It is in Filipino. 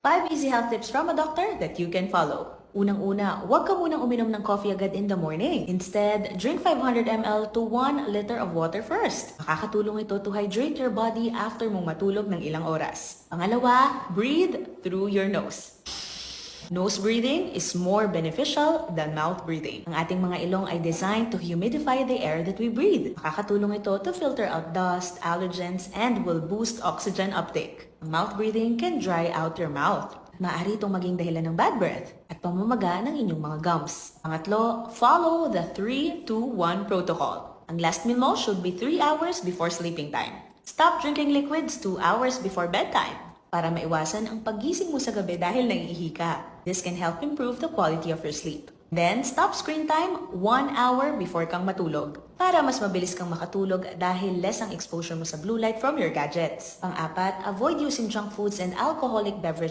5 easy health tips from a doctor that you can follow. Unang-una, huwag ka munang uminom ng coffee agad in the morning. Instead, drink 500 ml to 1 liter of water first. Makakatulong ito to hydrate your body after mong matulog ng ilang oras. Pangalawa, breathe through your nose. Nose breathing is more beneficial than mouth breathing. Ang ating mga ilong ay designed to humidify the air that we breathe. Makakatulong ito to filter out dust, allergens, and will boost oxygen uptake. Ang mouth breathing can dry out your mouth. Maaari itong maging dahilan ng bad breath at pamamaga ng inyong mga gums. Pangatlo, follow the 3-2-1 protocol. Ang last meal mo should be 3 hours before sleeping time. Stop drinking liquids 2 hours before bedtime para maiwasan ang paggising mo sa gabi dahil naiihi ka. This can help improve the quality of your sleep. Then, stop screen time 1 hour before kang matulog para mas mabilis kang makatulog dahil less ang exposure mo sa blue light from your gadgets. Pang-apat, avoid using junk foods and alcoholic beverage